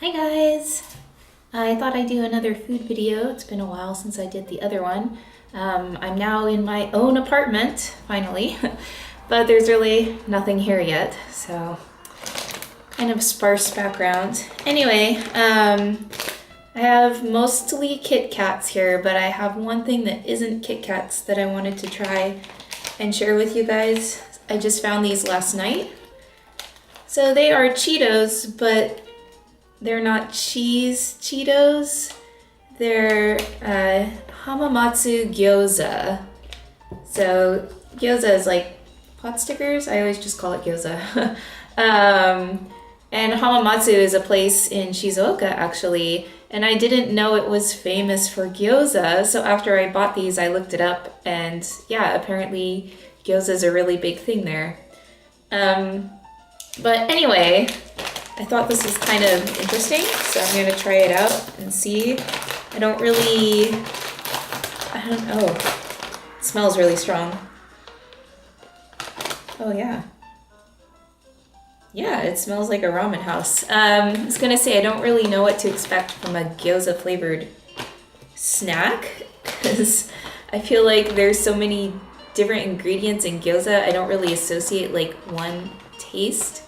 Hi guys! I thought I'd do another food video. It's been a while since I did the other one. I'm now in my own apartment, finally, but there's really nothing here yet, so kind of sparse background. Anyway, I have mostly KitKats here, but I have one thing that isn't KitKats that I wanted to try and share with you guys. I just found these last night. So they are Cheetos, but they're not cheese Cheetos. They're Hamamatsu Gyoza. So Gyoza is like pot stickers. I always just call it Gyoza. And Hamamatsu is a place in Shizuoka actually. And I didn't know it was famous for gyoza. So after I bought these, I looked it up and yeah, apparently gyoza is a really big thing there. But anyway, I thought this was kind of interesting, so I'm gonna try it out and see. I don't know. It smells really strong. Oh yeah. Yeah, it smells like a ramen house. I was gonna say, I don't really know what to expect from a gyoza flavored snack, because I feel like there's so many different ingredients in gyoza. I don't really associate like one taste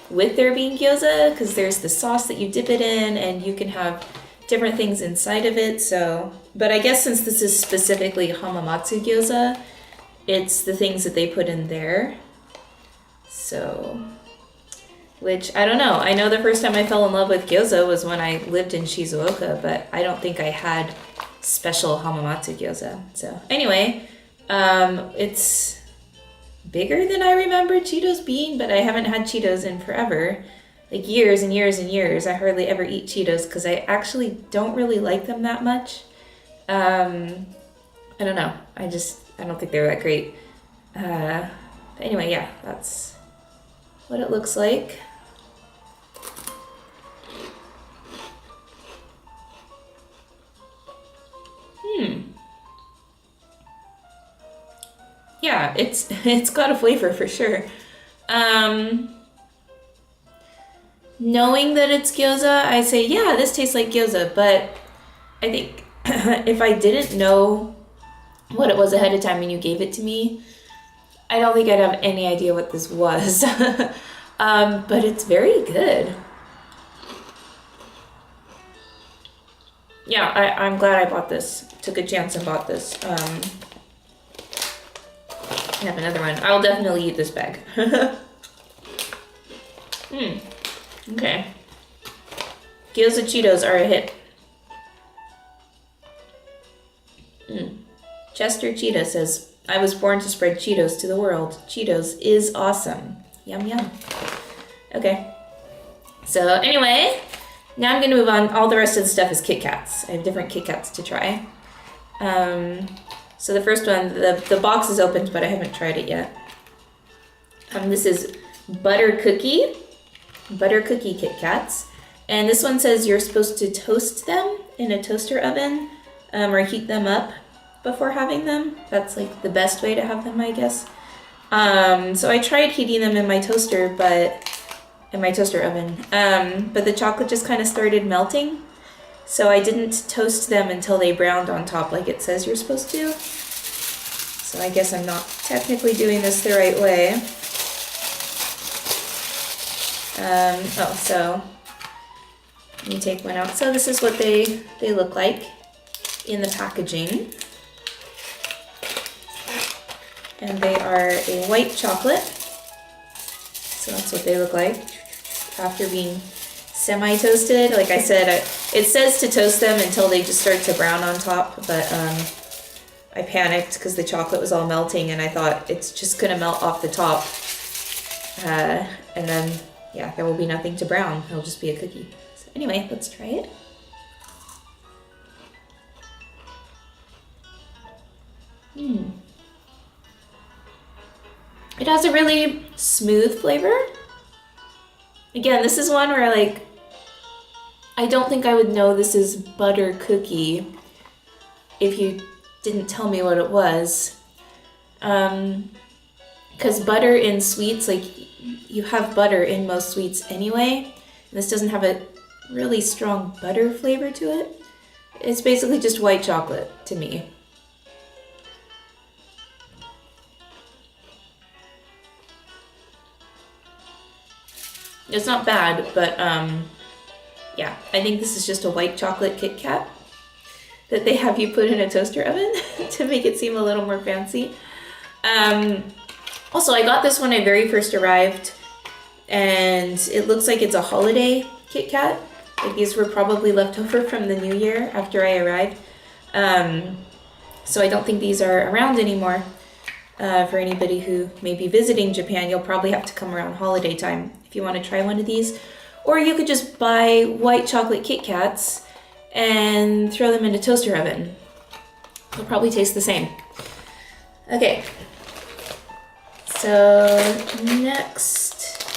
with there being gyoza, because there's the sauce that you dip it in and you can have different things inside of it. So, but I guess since this is specifically Hamamatsu gyoza, it's the things that they put in there. So, which I don't know. I know the first time I fell in love with gyoza was when I lived in Shizuoka, but I don't think I had special Hamamatsu gyoza. So anyway, it's bigger than I remember Cheetos being, but I haven't had Cheetos in forever, like years and years and years. I hardly ever eat Cheetos because I actually don't really like them that much. I don't know. I don't think they're that great. But anyway, yeah, that's what it looks like. Yeah, it's got a flavor for sure. Knowing that it's gyoza, I say, yeah, this tastes like gyoza, but I think if I didn't know what it was ahead of time and you gave it to me, I don't think I'd have any idea what this was. But it's very good. Yeah, I'm glad I bought this. Took a chance and bought this. I have another one. I'll definitely eat this bag. Okay. Gyoza Cheetos are a hit. Chester Cheetah says, I was born to spread Cheetos to the world. Cheetos is awesome. Yum yum. Okay. So anyway, now I'm gonna move on. All the rest of the stuff is KitKats. I have different KitKats to try. So the first one, the box is opened, but I haven't tried it yet. This is Butter Cookie KitKats. And this one says you're supposed to toast them in a toaster oven or heat them up before having them. That's like the best way to have them, I guess. So I tried heating them in my toaster oven, but the chocolate just kind of started melting. So I didn't toast them until they browned on top like it says you're supposed to. So I guess I'm not technically doing this the right way. So let me take one out. So this is what they look like in the packaging. And they are a white chocolate. So that's what they look like after being semi-toasted. Like I said, it says to toast them until they just start to brown on top, but I panicked because the chocolate was all melting and I thought it's just gonna melt off the top. And then, yeah, there will be nothing to brown. It'll just be a cookie. So anyway, let's try it. It has a really smooth flavor. Again, this is one where like, I don't think I would know this is butter cookie if you didn't tell me what it was. Because butter in sweets, like you have butter in most sweets anyway. This doesn't have really strong butter flavor to it. It's basically just white chocolate to me. It's not bad, but yeah, I think this is just a white chocolate Kit Kat that they have you put in a toaster oven to make it seem a little more fancy. Also, I got this when I very first arrived, and it looks like it's a holiday Kit Kat. Like these were probably left over from the new year after I arrived. So I don't think these are around anymore. For anybody who may be visiting Japan, you'll probably have to come around holiday time if you want to try one of these. Or you could just buy white chocolate Kit Kats and throw them in a toaster oven. They'll probably taste the same. Okay. So next,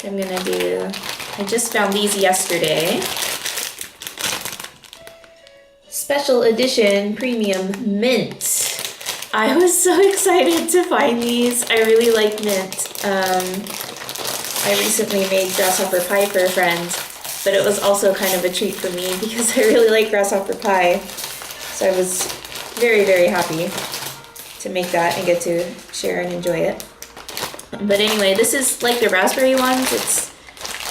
I'm gonna do, I just found these yesterday. Special edition premium mint. I was so excited to find these. I really like mint. I recently made grasshopper pie for a friend, but it was also kind of a treat for me because I really like grasshopper pie. So I was very, very happy to make that and get to share and enjoy it. But anyway, this is like the raspberry ones.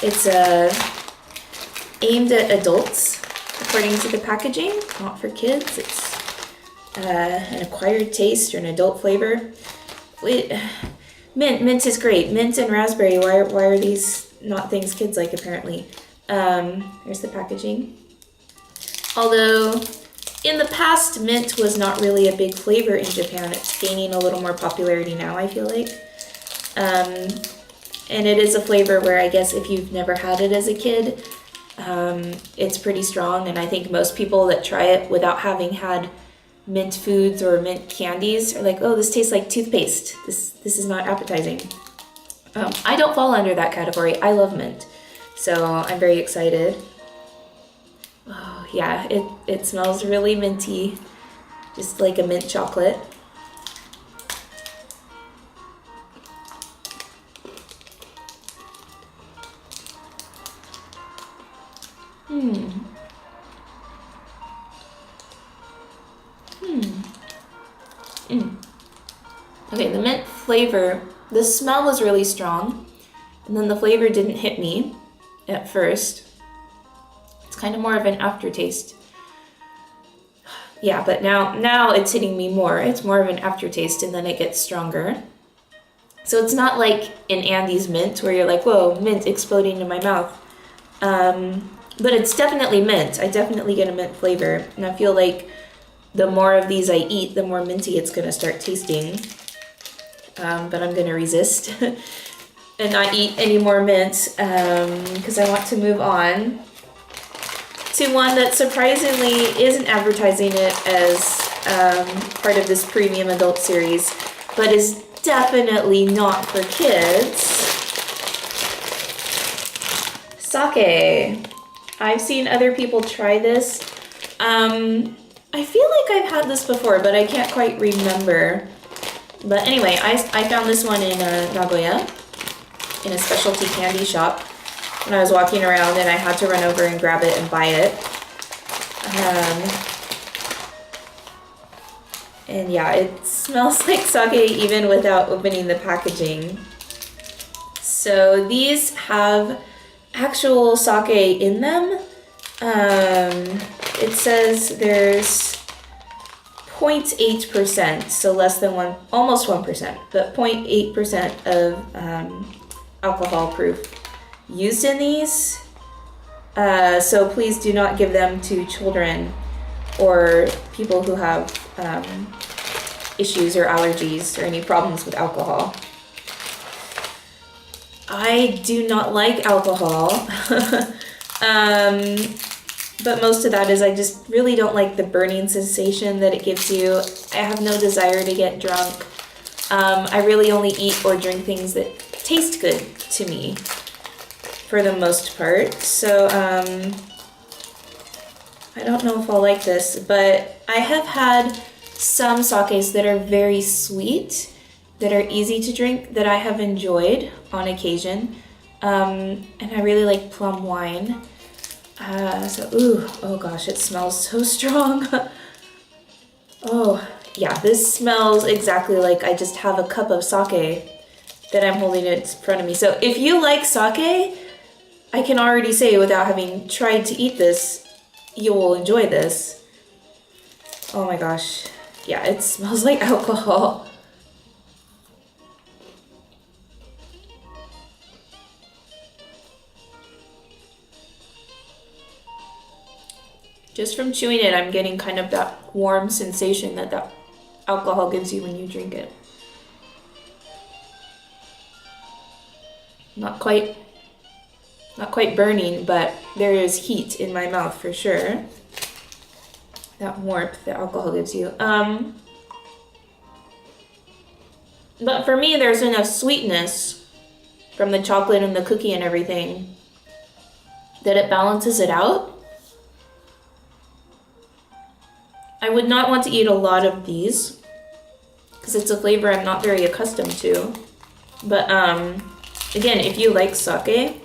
It's aimed at adults, according to the packaging, not for kids. It's an acquired taste or an adult flavor. Mint is great. Mint and raspberry. Why are these not things kids like? Apparently. Here's the packaging. Although in the past, mint was not really a big flavor in Japan. It's gaining a little more popularity now, I feel like. And it is a flavor where I guess if you've never had it as a kid, it's pretty strong. And I think most people that try it without having had mint foods or mint candies are like, oh, this tastes like toothpaste. This is not appetizing. I don't fall under that category. I love mint. So I'm very excited. Oh yeah, it smells really minty, just like a mint chocolate. Okay, the mint flavor, the smell was really strong, and then the flavor didn't hit me at first. It's kind of more of an aftertaste. Yeah, but now it's hitting me more. It's more of an aftertaste, and then it gets stronger. So it's not like in Andy's mint where you're like, whoa, mint exploding in my mouth. But it's definitely mint. I definitely get a mint flavor, and I feel like the more of these I eat, the more minty it's gonna start tasting. But I'm gonna resist and not eat any more mint because I want to move on to one that surprisingly isn't advertising it as part of this premium adult series, but is definitely not for kids. Sake. I've seen other people try this. I feel like I've had this before, but I can't quite remember. But anyway, I found this one in Nagoya, in a specialty candy shop, when I was walking around, and I had to run over and grab it and buy it. And yeah, it smells like sake even without opening the packaging. So these have actual sake in them. It says there's 0.8%, so less than almost 1%, but 0.8% of alcohol proof used in these. So please do not give them to children or people who have issues or allergies or any problems with alcohol. I do not like alcohol. But most of that is I just really don't like the burning sensation that it gives you. I have no desire to get drunk. I really only eat or drink things that taste good to me for the most part. So I don't know if I'll like this, but I have had some sakes that are very sweet, that are easy to drink, that I have enjoyed on occasion. And I really like plum wine. Ooh, oh gosh, it smells so strong. Oh, yeah, this smells exactly like I just have a cup of sake that I'm holding in front of me. So if you like sake, I can already say without having tried to eat this, you will enjoy this. Oh my gosh. Yeah, it smells like alcohol. Just from chewing it, I'm getting kind of that warm sensation that alcohol gives you when you drink it. Not quite burning, but there is heat in my mouth for sure. That warmth that alcohol gives you. But for me, there's enough sweetness from the chocolate and the cookie and everything that it balances it out. I would not want to eat a lot of these because it's a flavor I'm not very accustomed to. But again, if you like sake,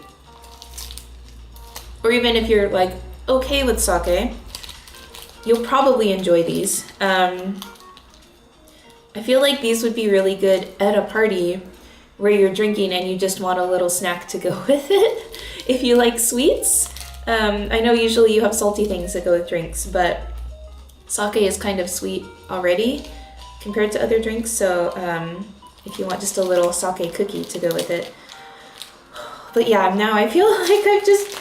or even if you're like okay with sake, you'll probably enjoy these. I feel like these would be really good at a party where you're drinking and you just want a little snack to go with it. If you like sweets, I know usually you have salty things that go with drinks, but sake is kind of sweet already compared to other drinks, so if you want just a little sake cookie to go with it. But yeah, now I feel like I've just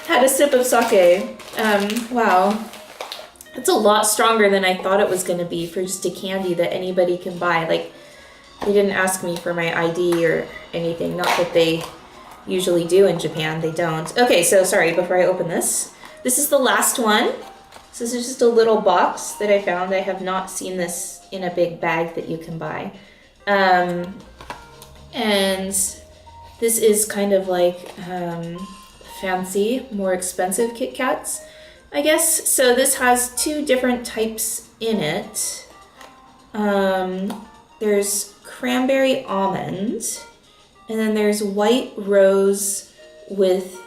had a sip of sake. Wow. It's a lot stronger than I thought it was going to be for just a candy that anybody can buy. Like, they didn't ask me for my ID or anything. Not that they usually do in Japan. They don't. Okay, so sorry, before I open this. This is the last one. So this is just a little box that I found. I have not seen this in a big bag that you can buy. And this is kind of like fancy, more expensive KitKats, I guess. So this has two different types in it. There's cranberry almond, and then there's white rose with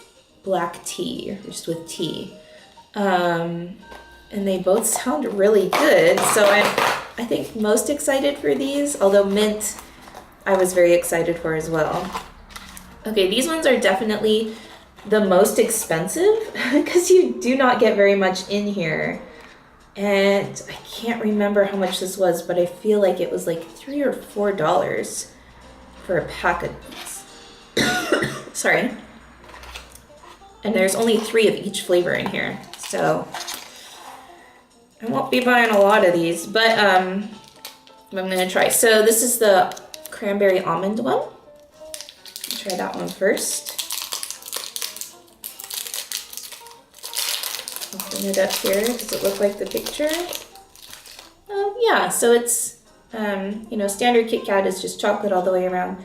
black tea, or just with tea. And they both sound really good. So I think most excited for these, although mint I was very excited for as well. Okay, these ones are definitely the most expensive because you do not get very much in here. And I can't remember how much this was, but I feel like it was like $3 or $4 for a pack of these. Sorry. And there's only 3 of each flavor in here. So I won't be buying a lot of these, but I'm gonna try. So this is the cranberry almond one. I'll try that one first. Open it up here. Does it look like the picture? Yeah, so it's, standard Kit Kat is just chocolate all the way around.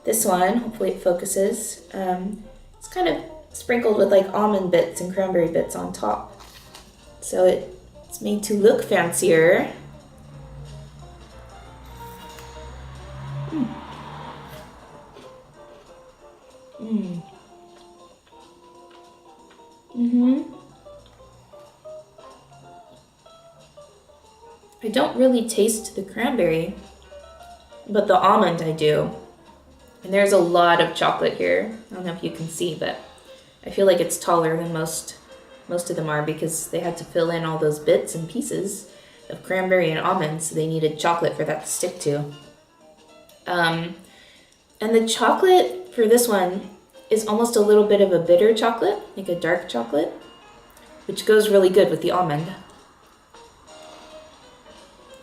This one, hopefully it focuses. It's kind of sprinkled with like almond bits and cranberry bits on top. So it's made to look fancier. I don't really taste the cranberry, but the almond I do. And there's a lot of chocolate here. I don't know if you can see, but I feel like it's taller than most of them are because they had to fill in all those bits and pieces of cranberry and almonds, so they needed chocolate for that to stick to. And the chocolate for this one is almost a little bit of a bitter chocolate, like a dark chocolate, which goes really good with the almond.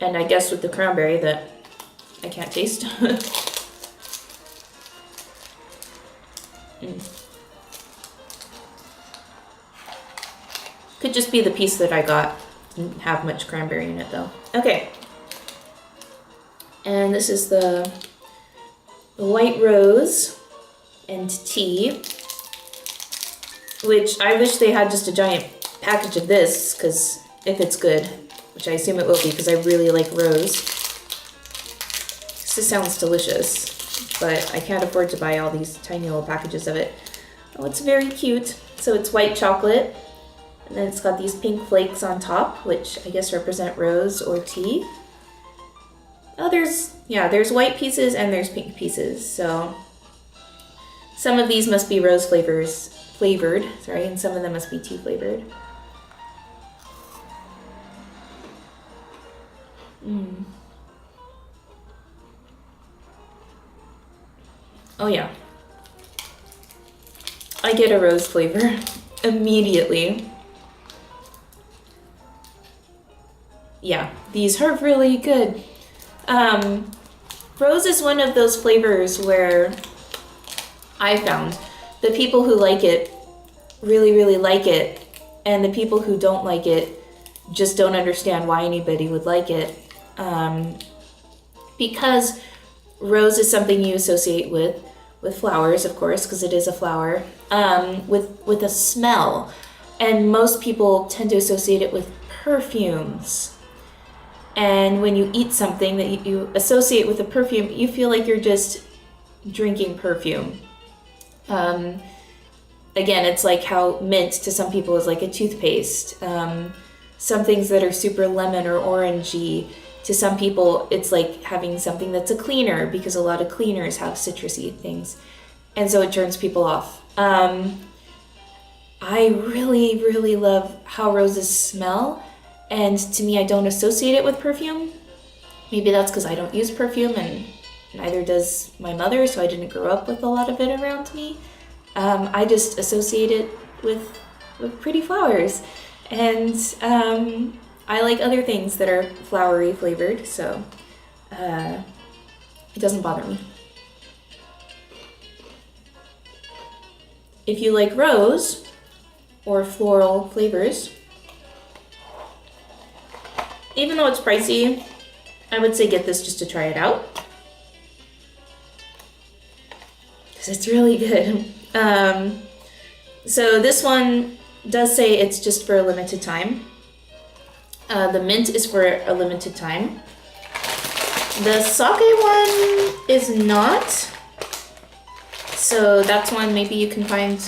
And I guess with the cranberry that I can't taste. Could just be the piece that I got. Didn't have much cranberry in it though. Okay. And this is the white rose and tea, which I wish they had just a giant package of this, because if it's good, which I assume it will be because I really like rose. This sounds delicious. but I can't afford to buy all these tiny little packages of it. Oh, it's very cute. So it's white chocolate, and then it's got these pink flakes on top, which I guess represent rose or tea. Oh, there's white pieces and there's pink pieces. So some of these must be rose flavored, sorry, and some of them must be tea flavored. Oh yeah. I get a rose flavor immediately. Yeah, these are really good. Rose is one of those flavors where I found the people who like it really, really like it, and the people who don't like it just don't understand why anybody would like it. Because rose is something you associate with flowers, of course, because it is a flower, with a smell, and most people tend to associate it with perfumes. And when you eat something that you associate with a perfume, you feel like you're just drinking perfume. Again, it's like how mint to some people is like a toothpaste. Some things that are super lemon or orangey, to some people it's like having something that's a cleaner, because a lot of cleaners have citrusy things, and so it turns people off. I really, really love how roses smell, and to me, I don't associate it with perfume. Maybe that's because I don't use perfume, and neither does my mother, so I didn't grow up with a lot of it around me. I just associate it with pretty flowers, and I like other things that are flowery flavored, so it doesn't bother me. If you like rose or floral flavors, even though it's pricey, I would say get this just to try it out, because it's really good. So this one does say it's just for a limited time. The mint is for a limited time. The sake one is not. So that's one maybe you can find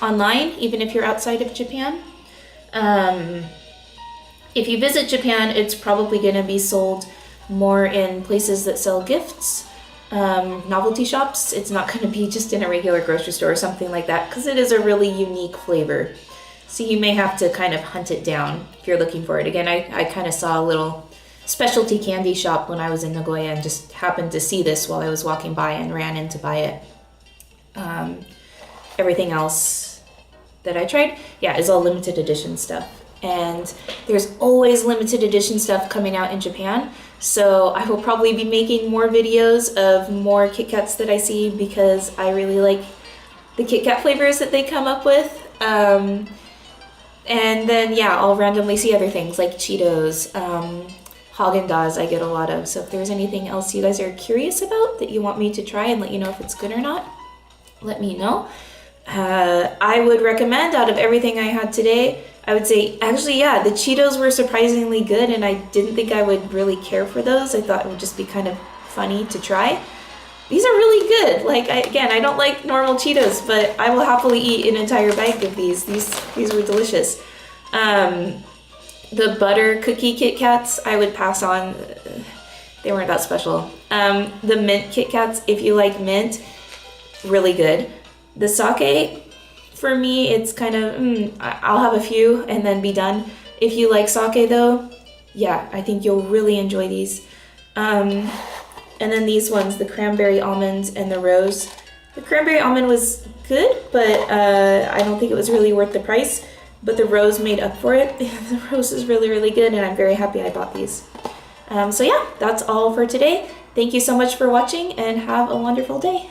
online, even if you're outside of Japan. If you visit Japan, it's probably going to be sold more in places that sell gifts, novelty shops. It's not going to be just in a regular grocery store or something like that, because it is a really unique flavor. So you may have to kind of hunt it down if you're looking for it. Again, I kind of saw a little specialty candy shop when I was in Nagoya and just happened to see this while I was walking by and ran in to buy it. Everything else that I tried, yeah, is all limited edition stuff. And there's always limited edition stuff coming out in Japan. So I will probably be making more videos of more KitKats that I see, because I really like the KitKat flavors that they come up with. And then, yeah, I'll randomly see other things like Cheetos, Haagen-Dazs I get a lot of. So if there's anything else you guys are curious about that you want me to try and let you know if it's good or not, let me know. I would recommend, out of everything I had today, I would say, actually, yeah, the Cheetos were surprisingly good, and I didn't think I would really care for those. I thought it would just be kind of funny to try. These are really good. Like, I don't like normal Cheetos, but I will happily eat an entire bag of these. These were delicious. The butter cookie KitKats, I would pass on. They weren't that special. The mint KitKats, if you like mint, really good. The sake, for me, it's kind of, I'll have a few and then be done. If you like sake though, yeah, I think you'll really enjoy these. And then these ones, the cranberry almonds and the rose. The cranberry almond was good, but I don't think it was really worth the price. But the rose made up for it. The rose is really, really good, and I'm very happy I bought these. So yeah, that's all for today. Thank you so much for watching, and have a wonderful day.